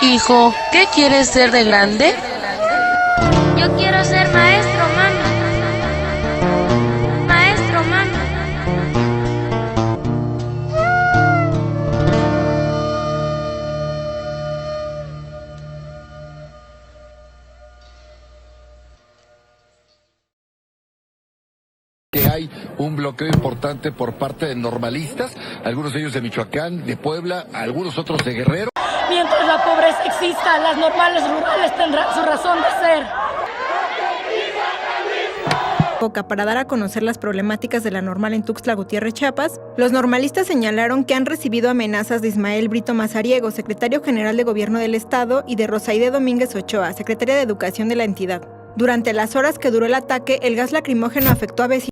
Hijo, ¿qué quieres ser de grande? Yo quiero ser maestro, mami. Maestro, mami. Que hay un bloqueo importante por parte de normalistas, algunos de ellos de Michoacán, de Puebla, algunos otros de Guerrero. Mientras la pobreza exista, las normales rurales tendrán su razón de ser. Para dar a conocer las problemáticas de la normal en Tuxtla Gutiérrez, Chiapas, los normalistas señalaron que han recibido amenazas de Ismael Brito Mazariego, secretario general de Gobierno del Estado, y de Rosaide Domínguez Ochoa, secretaria de Educación de la entidad. Durante las horas que duró el ataque, el gas lacrimógeno afectó a vecinos.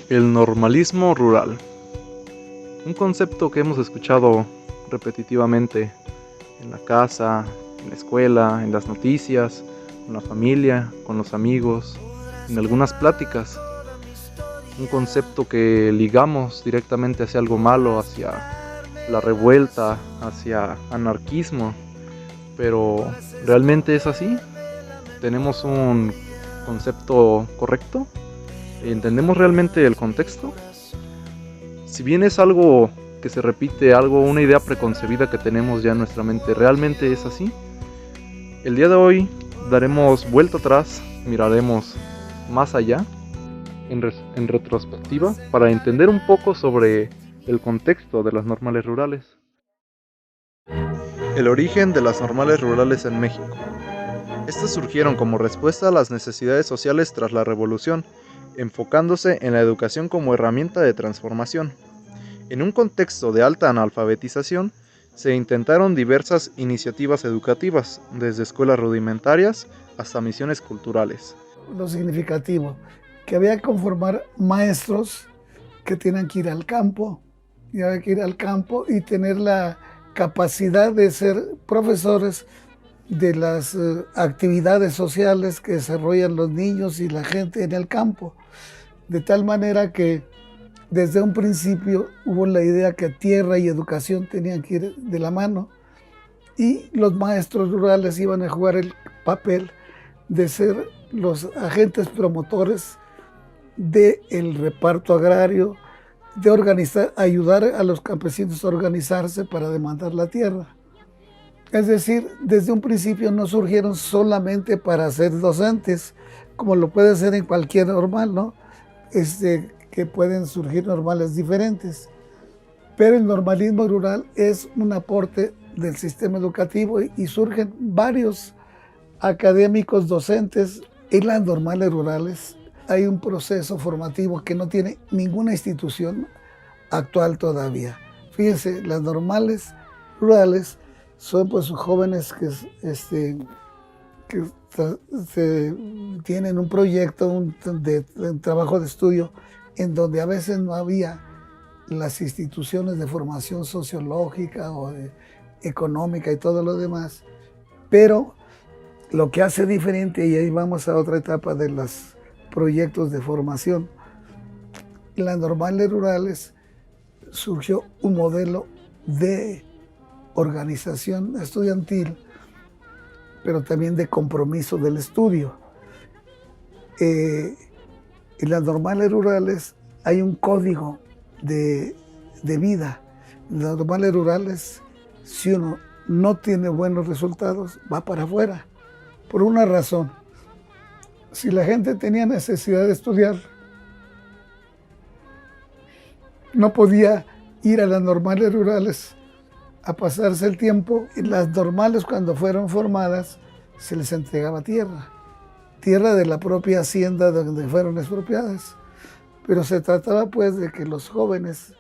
El normalismo rural. Un concepto que hemos escuchado repetitivamente en la casa, en la escuela, en las noticias, con la familia, con los amigos, en algunas pláticas. Un concepto que ligamos directamente hacia algo malo, hacia la revuelta, hacia anarquismo. Pero ¿realmente es así? ¿Tenemos un concepto correcto? ¿Entendemos realmente el contexto? Si bien es algo que se repite, una idea preconcebida que tenemos ya en nuestra mente, ¿realmente es así? El día de hoy daremos vuelta atrás, miraremos más allá, en retrospectiva, para entender un poco sobre el contexto de las normales rurales. El origen de las normales rurales en México. Estas surgieron como respuesta a las necesidades sociales tras la Revolución, enfocándose en la educación como herramienta de transformación. En un contexto de alta analfabetización, se intentaron diversas iniciativas educativas, desde escuelas rudimentarias hasta misiones culturales. Lo significativo, que había que conformar maestros que tenían que ir al campo, y tener la capacidad de ser profesores de las actividades sociales que desarrollan los niños y la gente en el campo. De tal manera que desde un principio hubo la idea que tierra y educación tenían que ir de la mano, y los maestros rurales iban a jugar el papel de ser los agentes promotores del reparto agrario, de organizar, ayudar a los campesinos a organizarse para demandar la tierra. Es decir, desde un principio no surgieron solamente para ser docentes, como lo puede ser en cualquier normal, ¿no? Que pueden surgir normales diferentes. Pero el normalismo rural es un aporte del sistema educativo y surgen varios académicos docentes en las normales rurales. Hay un proceso formativo que no tiene ninguna institución actual todavía. Fíjense, las normales rurales son pues jóvenes que tienen un proyecto, de trabajo de estudio, en donde a veces no había las instituciones de formación sociológica o económica y todo lo demás. Pero lo que hace diferente, y ahí vamos a otra etapa de los proyectos de formación, en las normales rurales surgió un modelo de organización estudiantil, pero también de compromiso del estudio. En las normales rurales hay un código de vida. En las normales rurales, si uno no tiene buenos resultados, va para afuera, por una razón. Si la gente tenía necesidad de estudiar, no podía ir a las normales rurales a pasarse el tiempo. En las normales, cuando fueron formadas, se les entregaba tierra de la propia hacienda donde fueron expropiadas. Pero se trataba pues de que los jóvenes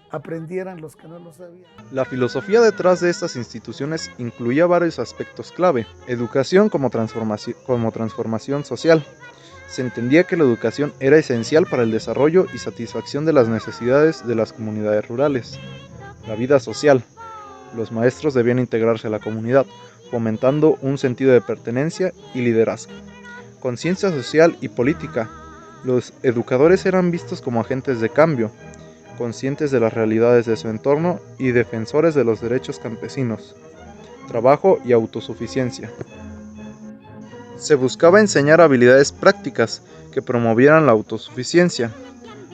aprendieran, los que no lo sabían. La filosofía detrás de estas instituciones incluía varios aspectos clave. Educación como transformación social. Se entendía que la educación era esencial para el desarrollo y satisfacción de las necesidades de las comunidades rurales. La vida social. Los maestros debían integrarse a la comunidad, fomentando un sentido de pertenencia y liderazgo. Conciencia social y política. Los educadores eran vistos como agentes de cambio. conscientes de las realidades de su entorno y defensores de los derechos campesinos, trabajo y autosuficiencia. Se buscaba enseñar habilidades prácticas que promovieran la autosuficiencia,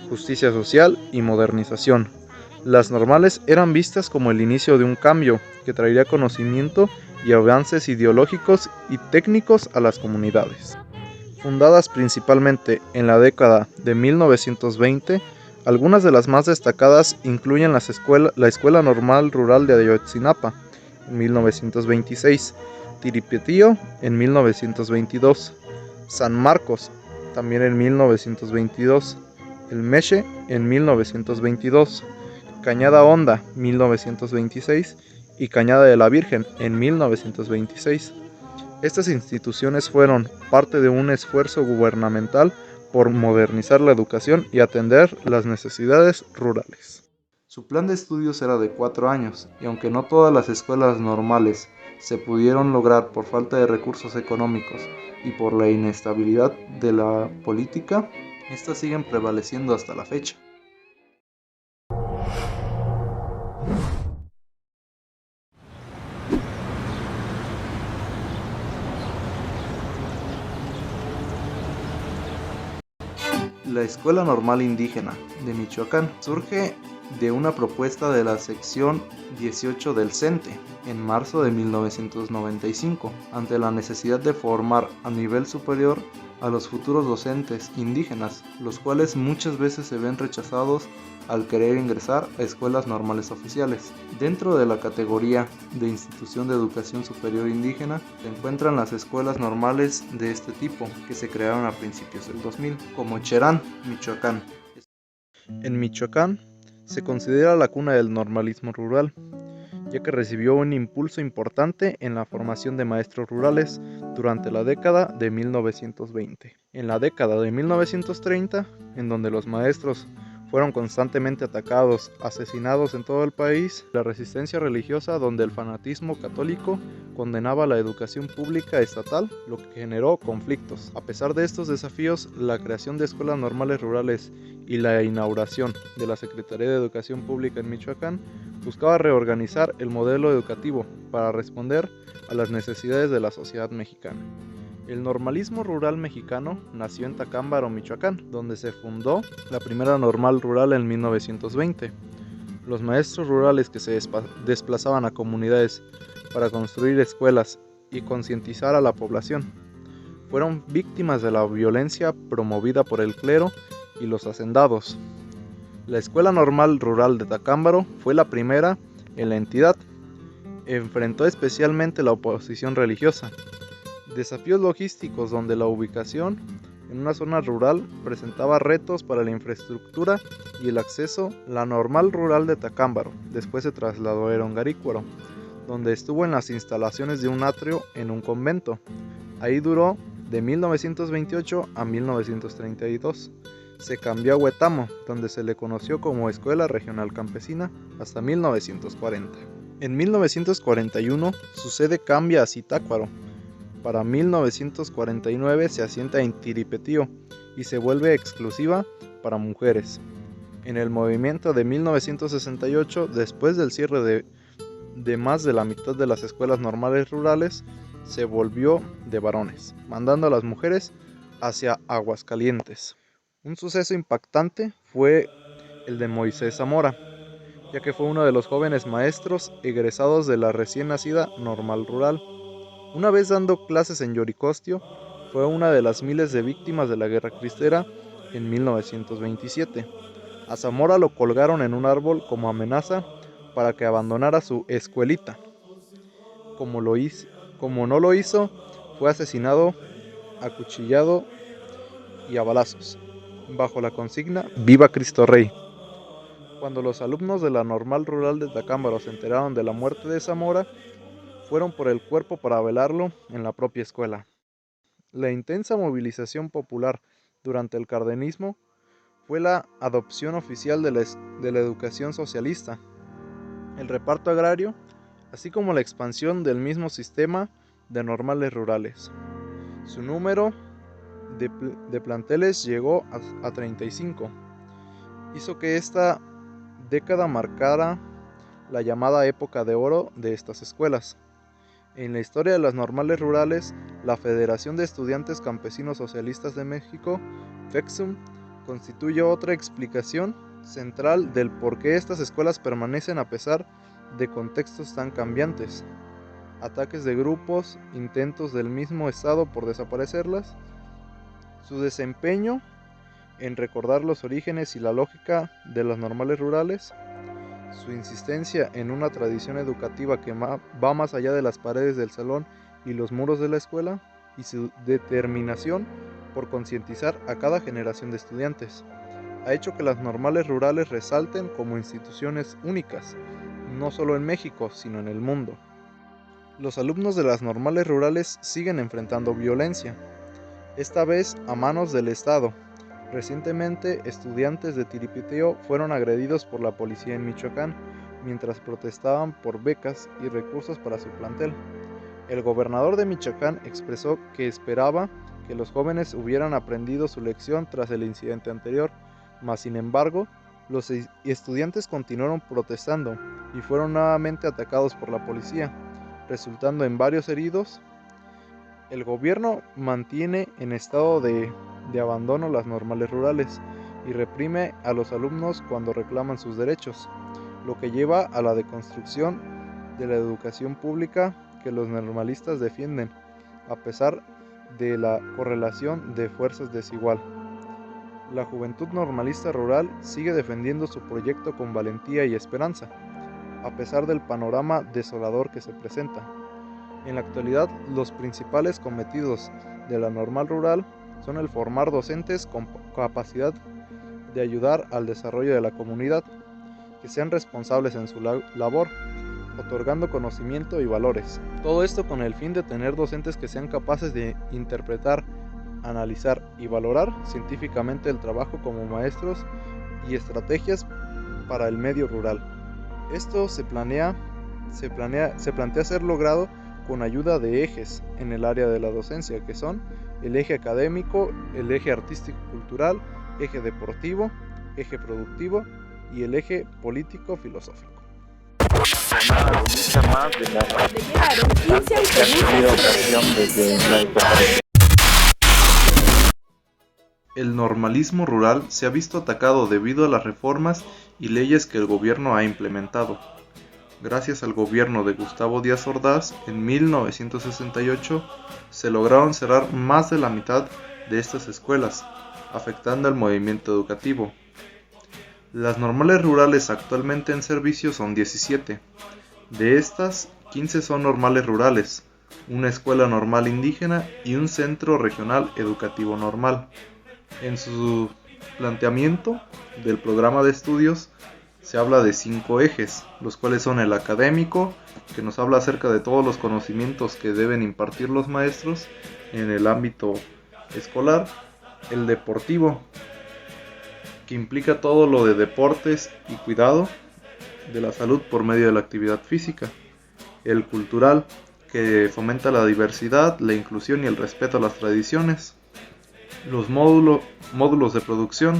justicia social y modernización. Las normales eran vistas como el inicio de un cambio que traería conocimiento y avances ideológicos y técnicos a las comunidades. Fundadas principalmente en la década de 1920, algunas de las más destacadas incluyen la Escuela Normal Rural de Ayotzinapa en 1926, Tiripetío en 1922, San Marcos también en 1922, El Meche en 1922, Cañada Honda 1926 y Cañada de la Virgen en 1926. Estas instituciones fueron parte de un esfuerzo gubernamental por modernizar la educación y atender las necesidades rurales. Su plan de estudios era de 4 años, y aunque no todas las escuelas normales se pudieron lograr por falta de recursos económicos y por la inestabilidad de la política, estas siguen prevaleciendo hasta la fecha. La Escuela Normal Indígena de Michoacán surge de una propuesta de la sección 18 del CENTE en marzo de 1995, ante la necesidad de formar a nivel superior a los futuros docentes indígenas, los cuales muchas veces se ven rechazados al querer ingresar a escuelas normales oficiales. Dentro de la categoría de institución de educación superior indígena se encuentran las escuelas normales de este tipo, que se crearon a principios del 2000, como Cherán, Michoacán. En Michoacán se considera la cuna del normalismo rural, ya que recibió un impulso importante en la formación de maestros rurales durante la década de 1920. En la década de 1930, en donde los maestros fueron constantemente atacados, asesinados en todo el país, la resistencia religiosa donde el fanatismo católico condenaba la educación pública estatal, lo que generó conflictos. A pesar de estos desafíos, la creación de escuelas normales rurales y la inauguración de la Secretaría de Educación Pública en Michoacán buscaba reorganizar el modelo educativo para responder a las necesidades de la sociedad mexicana. El normalismo rural mexicano nació en Tacámbaro, Michoacán, donde se fundó la primera normal rural en 1920. Los maestros rurales que se desplazaban a comunidades para construir escuelas y concientizar a la población fueron víctimas de la violencia promovida por el clero y los hacendados. La Escuela Normal Rural de Tacámbaro fue la primera en la entidad. Enfrentó especialmente la oposición religiosa. Desafíos logísticos donde la ubicación en una zona rural presentaba retos para la infraestructura y el acceso. La Normal Rural de Tacámbaro después se trasladó a Erongarícuaro, donde estuvo en las instalaciones de un atrio en un convento. Ahí duró de 1928 a 1932. Se cambió a Huetamo, donde se le conoció como Escuela Regional Campesina, hasta 1940. En 1941 su sede cambia a Zitácuaro. Para 1949 se asienta en Tiripetío y se vuelve exclusiva para mujeres. En el movimiento de 1968, después del cierre de más de la mitad de las escuelas normales rurales, se volvió de varones, mandando a las mujeres hacia Aguascalientes. Un suceso impactante fue el de Moisés Zamora, ya que fue uno de los jóvenes maestros egresados de la recién nacida Normal Rural. Una vez dando clases en Yoricostio, fue una de las miles de víctimas de la Guerra Cristera en 1927. A Zamora lo colgaron en un árbol como amenaza para que abandonara su escuelita. Como no lo hizo, fue asesinado, acuchillado y a balazos, bajo la consigna "Viva Cristo Rey". Cuando los alumnos de la Normal Rural de Tacámbaro se enteraron de la muerte de Zamora, fueron por el cuerpo para velarlo en la propia escuela. La intensa movilización popular durante el cardenismo fue la adopción oficial de la educación socialista, el reparto agrario, así como la expansión del mismo sistema de normales rurales. Su número de planteles llegó a 35. Hizo que esta década marcara la llamada época de oro de estas escuelas. En la historia de las normales rurales, la Federación de Estudiantes Campesinos Socialistas de México, FECSUM, constituye otra explicación central del por qué estas escuelas permanecen a pesar de contextos tan cambiantes. Ataques de grupos, intentos del mismo Estado por desaparecerlas, su desempeño en recordar los orígenes y la lógica de las normales rurales, su insistencia en una tradición educativa que va más allá de las paredes del salón y los muros de la escuela, y su determinación por concientizar a cada generación de estudiantes, ha hecho que las normales rurales resalten como instituciones únicas, no solo en México, sino en el mundo. Los alumnos de las normales rurales siguen enfrentando violencia, esta vez a manos del Estado. Recientemente, estudiantes de Tiripiteo fueron agredidos por la policía en Michoacán mientras protestaban por becas y recursos para su plantel. El gobernador de Michoacán expresó que esperaba que los jóvenes hubieran aprendido su lección tras el incidente anterior, mas sin embargo, los estudiantes continuaron protestando y fueron nuevamente atacados por la policía, resultando en varios heridos. El gobierno mantiene en estado de abandono las normales rurales y reprime a los alumnos cuando reclaman sus derechos, lo que lleva a la deconstrucción de la educación pública que los normalistas defienden, a pesar de la correlación de fuerzas desigual. La juventud normalista rural sigue defendiendo su proyecto con valentía y esperanza, a pesar del panorama desolador que se presenta. En la actualidad, los principales cometidos de la normal rural son el formar docentes con capacidad de ayudar al desarrollo de la comunidad, que sean responsables en su labor, otorgando conocimiento y valores. Todo esto con el fin de tener docentes que sean capaces de interpretar, analizar y valorar científicamente el trabajo como maestros y estrategias para el medio rural. Esto se plantea ser logrado con ayuda de ejes en el área de la docencia, que son el eje académico, el eje artístico-cultural, eje deportivo, eje productivo y el eje político-filosófico. El normalismo rural se ha visto atacado debido a las reformas y leyes que el gobierno ha implementado. Gracias al gobierno de Gustavo Díaz Ordaz, en 1968 se lograron cerrar más de la mitad de estas escuelas, afectando el movimiento educativo. Las normales rurales actualmente en servicio son 17. De estas, 15 son normales rurales, una escuela normal indígena y un centro regional educativo normal. En su planteamiento del programa de estudios se habla de 5 ejes, los cuales son el académico, que nos habla acerca de todos los conocimientos que deben impartir los maestros en el ámbito escolar, el deportivo, que implica todo lo de deportes y cuidado de la salud por medio de la actividad física, el cultural, que fomenta la diversidad, la inclusión y el respeto a las tradiciones, los módulos de producción,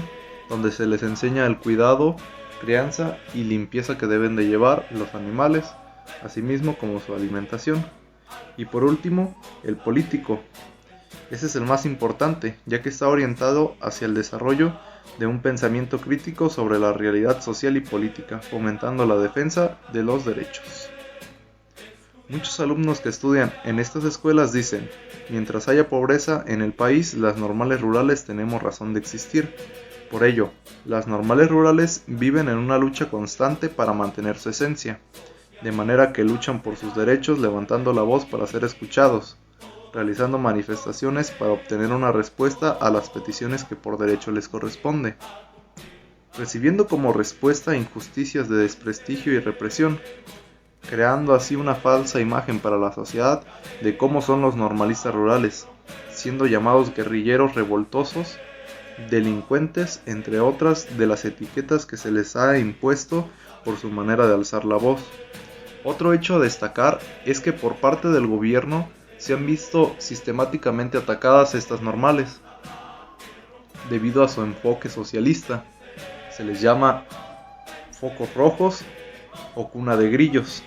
donde se les enseña el cuidado, crianza y limpieza que deben de llevar los animales, asimismo como su alimentación. Y por último, el político. Ese es el más importante, ya que está orientado hacia el desarrollo de un pensamiento crítico sobre la realidad social y política, fomentando la defensa de los derechos. Muchos alumnos que estudian en estas escuelas dicen: mientras haya pobreza en el país, las normales rurales tenemos razón de existir. Por ello, las normales rurales viven en una lucha constante para mantener su esencia, de manera que luchan por sus derechos levantando la voz para ser escuchados, realizando manifestaciones para obtener una respuesta a las peticiones que por derecho les corresponde, recibiendo como respuesta injusticias de desprestigio y represión, creando así una falsa imagen para la sociedad de cómo son los normalistas rurales, siendo llamados guerrilleros revoltosos, delincuentes, entre otras de las etiquetas que se les ha impuesto por su manera de alzar la voz. Otro hecho a destacar es que por parte del gobierno se han visto sistemáticamente atacadas estas normales, debido a su enfoque socialista. Se les llama focos rojos o cuna de grillos.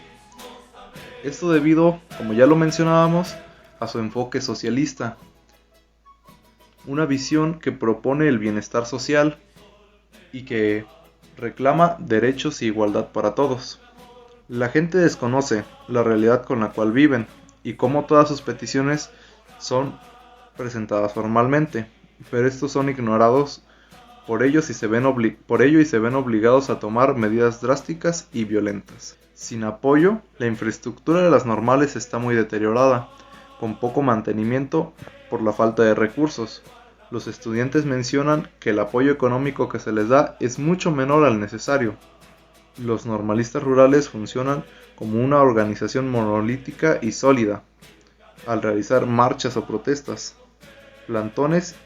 Esto debido, como ya lo mencionábamos, a su enfoque socialista, una visión que propone el bienestar social y que reclama derechos y igualdad para todos. La gente desconoce la realidad con la cual viven y cómo todas sus peticiones son presentadas formalmente, pero estos son ignorados por ello y se ven obligados a tomar medidas drásticas y violentas. Sin apoyo, la infraestructura de las normales está muy deteriorada, con poco mantenimiento por la falta de recursos. Los estudiantes mencionan que el apoyo económico que se les da es mucho menor al necesario. Los normalistas rurales funcionan como una organización monolítica y sólida, al realizar marchas o protestas, plantones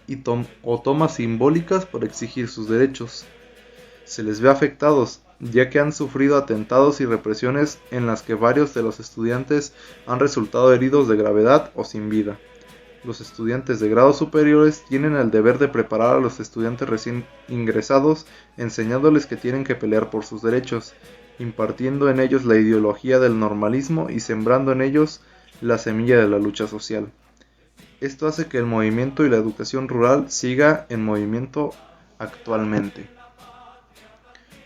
o tomas simbólicas por exigir sus derechos. Se les ve afectados, ya que han sufrido atentados y represiones en las que varios de los estudiantes han resultado heridos de gravedad o sin vida. Los estudiantes de grados superiores tienen el deber de preparar a los estudiantes recién ingresados, enseñándoles que tienen que pelear por sus derechos, impartiendo en ellos la ideología del normalismo y sembrando en ellos la semilla de la lucha social. Esto hace que el movimiento y la educación rural siga en movimiento actualmente.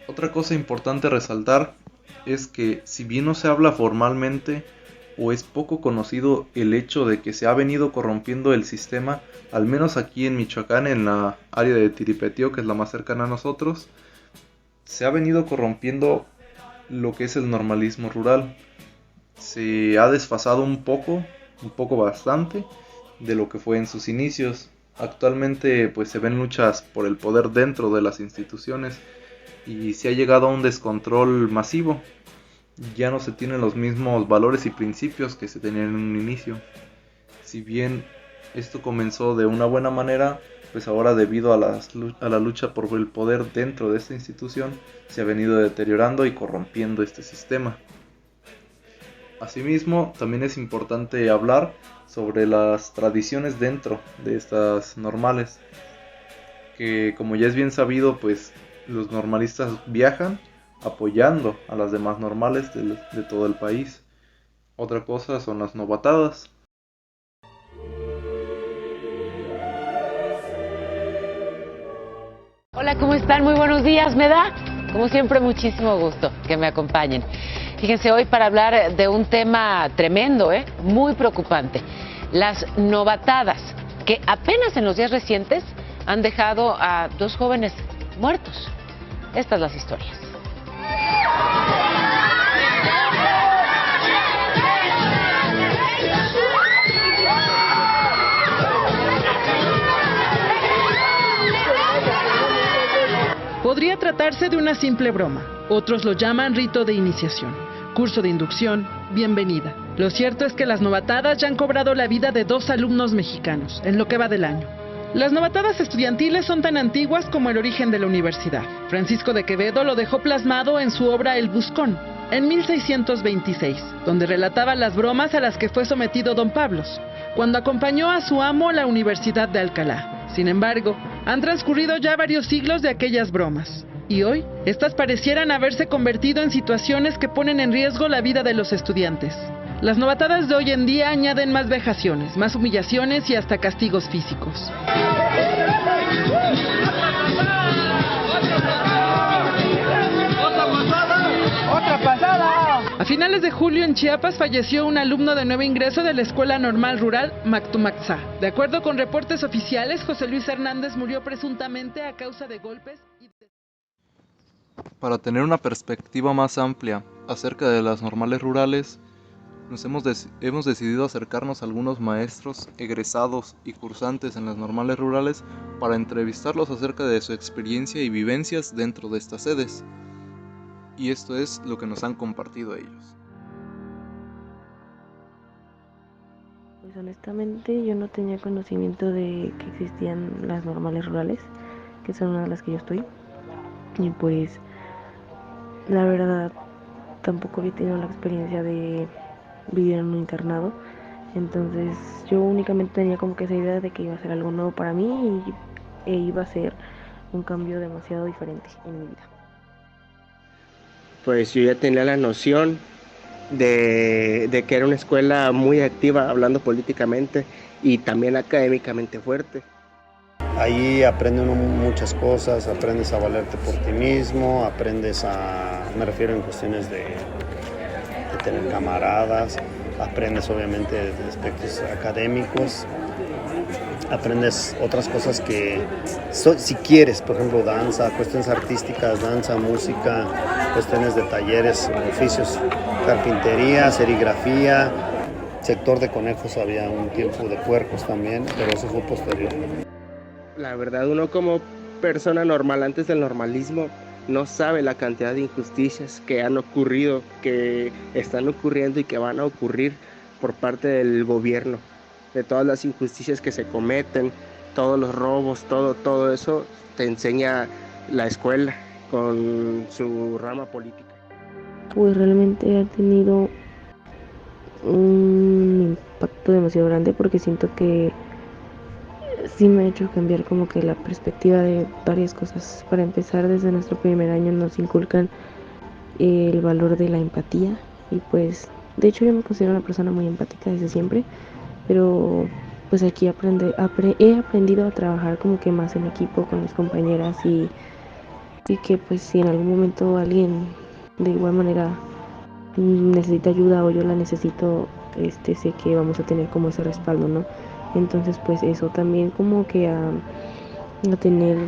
Otra cosa importante a resaltar es que si bien no se habla formalmente o es poco conocido el hecho de que se ha venido corrompiendo el sistema, al menos aquí en Michoacán, en la área de Tiripetío, que es la más cercana a nosotros, se ha venido corrompiendo lo que es el normalismo rural. Se ha desfasado un poco bastante de lo que fue en sus inicios. Actualmente pues se ven luchas por el poder dentro de las instituciones y se ha llegado a un descontrol masivo. Ya no se tienen los mismos valores y principios que se tenían en un inicio. Si bien esto comenzó de una buena manera, pues ahora debido a la lucha por el poder dentro de esta institución, se ha venido deteriorando y corrompiendo este sistema. Asimismo, también es importante hablar sobre las tradiciones dentro de estas normales, que como ya es bien sabido, pues los normalistas viajan apoyando a las demás normales de todo el país. Otra cosa son las novatadas. Hola, ¿cómo están? Muy buenos días. Me da, como siempre, muchísimo gusto que me acompañen. Fíjense, hoy para hablar de un tema tremendo, muy preocupante. Las novatadas, que apenas en los días recientes han dejado a 2 jóvenes muertos. Estas las historias. Podría tratarse de una simple broma. Otros lo llaman rito de iniciación, curso de inducción, bienvenida. Lo cierto es que las novatadas ya han cobrado la vida de 2 alumnos mexicanos en lo que va del año. Las novatadas estudiantiles son tan antiguas como el origen de la universidad. Francisco de Quevedo lo dejó plasmado en su obra El Buscón, en 1626, donde relataba las bromas a las que fue sometido don Pablos, cuando acompañó a su amo a la Universidad de Alcalá. Sin embargo, han transcurrido ya varios siglos de aquellas bromas, y hoy, estas parecieran haberse convertido en situaciones que ponen en riesgo la vida de los estudiantes. Las novatadas de hoy en día añaden más vejaciones, más humillaciones y hasta castigos físicos. A finales de julio en Chiapas falleció un alumno de nuevo ingreso de la Escuela Normal Rural Mactumaxá. De acuerdo con reportes oficiales, José Luis Hernández murió presuntamente a causa de golpes y... Para tener una perspectiva más amplia acerca de las normales rurales, hemos decidido acercarnos a algunos maestros egresados y cursantes en las normales rurales para entrevistarlos acerca de su experiencia y vivencias dentro de estas sedes. Y esto es lo que nos han compartido ellos. Pues honestamente yo no tenía conocimiento de que existían las normales rurales, que son una de las que yo estoy. Y pues la verdad tampoco había tenido la experiencia de vivir en un internado. Entonces yo únicamente tenía como que esa idea de que iba a ser algo nuevo para mí e iba a ser un cambio demasiado diferente en mi vida. pues yo ya tenía la noción de que era una escuela muy activa hablando políticamente y también académicamente fuerte. Ahí aprende uno muchas cosas, aprendes a valerte por ti mismo, me refiero en cuestiones de tener camaradas, aprendes obviamente de aspectos académicos, aprendes otras cosas que si quieres, por ejemplo danza, cuestiones artísticas, danza, música, cuestiones de talleres, oficios, carpintería, serigrafía, sector de conejos, había un tiempo de puercos también, pero eso fue posterior. La verdad, uno como persona normal antes del normalismo no sabe la cantidad de injusticias que han ocurrido, que están ocurriendo y que van a ocurrir por parte del gobierno, de todas las injusticias que se cometen, todos los robos, todo eso te enseña la escuela con su rama política. Pues realmente ha tenido un impacto demasiado grande porque siento que sí me ha hecho cambiar como que la perspectiva de varias cosas. Para empezar, desde nuestro primer año nos inculcan el valor de la empatía y pues de hecho yo me considero una persona muy empática desde siempre, pero pues aquí he aprendido a trabajar como que más en equipo con mis compañeras y que pues si en algún momento alguien de igual manera necesita ayuda o yo la necesito, sé que vamos a tener como ese respaldo, ¿no? Entonces pues eso también como que a tener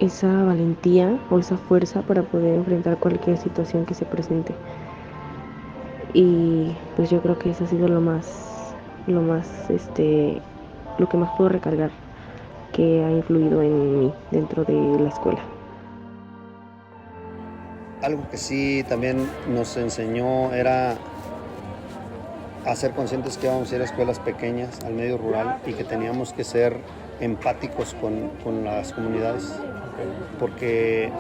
esa valentía o esa fuerza para poder enfrentar cualquier situación que se presente. Y pues yo creo que eso ha sido lo que más puedo recargar que ha influido en mí dentro de la escuela. Algo que sí también nos enseñó era a ser conscientes que íbamos a ir a escuelas pequeñas, al medio rural, y que teníamos que ser empáticos con las comunidades, porque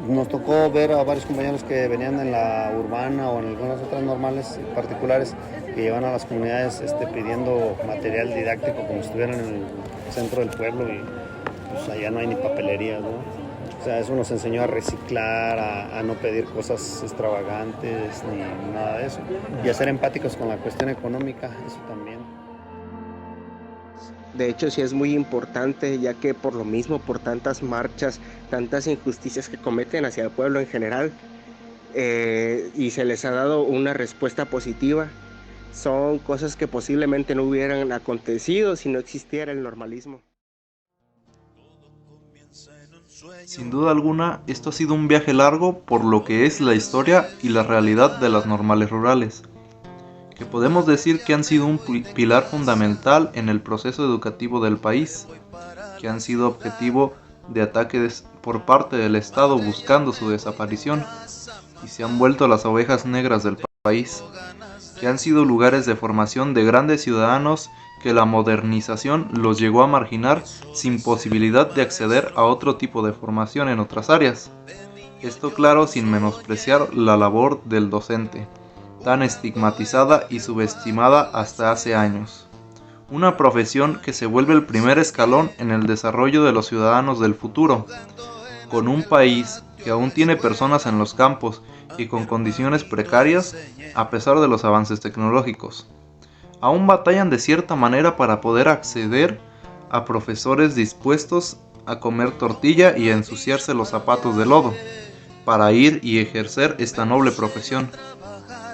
nos tocó ver a varios compañeros que venían en la urbana o en algunas otras normales particulares que llevan a las comunidades pidiendo material didáctico como si estuvieran en el centro del pueblo y pues allá no hay ni papelería, ¿no? O sea, eso nos enseñó a reciclar, a no pedir cosas extravagantes ni nada de eso. Y a ser empáticos con la cuestión económica, eso también. De hecho, sí es muy importante, ya que por lo mismo, por tantas marchas, tantas injusticias que cometen hacia el pueblo en general, y se les ha dado una respuesta positiva, son cosas que posiblemente no hubieran acontecido si no existiera el normalismo. Sin duda alguna, esto ha sido un viaje largo por lo que es la historia y la realidad de las normales rurales, que podemos decir que han sido un pilar fundamental en el proceso educativo del país, que han sido objetivo de ataques por parte del Estado buscando su desaparición, y se han vuelto las ovejas negras del país, que han sido lugares de formación de grandes ciudadanos que la modernización los llegó a marginar sin posibilidad de acceder a otro tipo de formación en otras áreas. Esto claro sin menospreciar la labor del docente, tan estigmatizada y subestimada hasta hace años. Una profesión que se vuelve el primer escalón en el desarrollo de los ciudadanos del futuro, con un país que aún tiene personas en los campos y con condiciones precarias a pesar de los avances tecnológicos. Aún batallan de cierta manera para poder acceder a profesores dispuestos a comer tortilla y a ensuciarse los zapatos de lodo, para ir y ejercer esta noble profesión.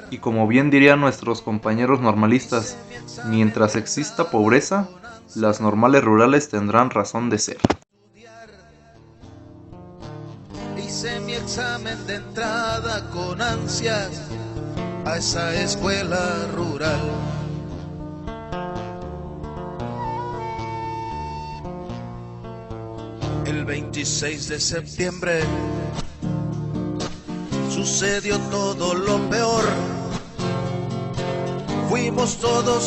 Y como bien dirían nuestros compañeros normalistas, mientras exista pobreza, las normales rurales tendrán razón de ser. Hice mi examen de entrada con ansias a esa escuela rural. El 26 de septiembre sucedió todo lo peor. Fuimos todos a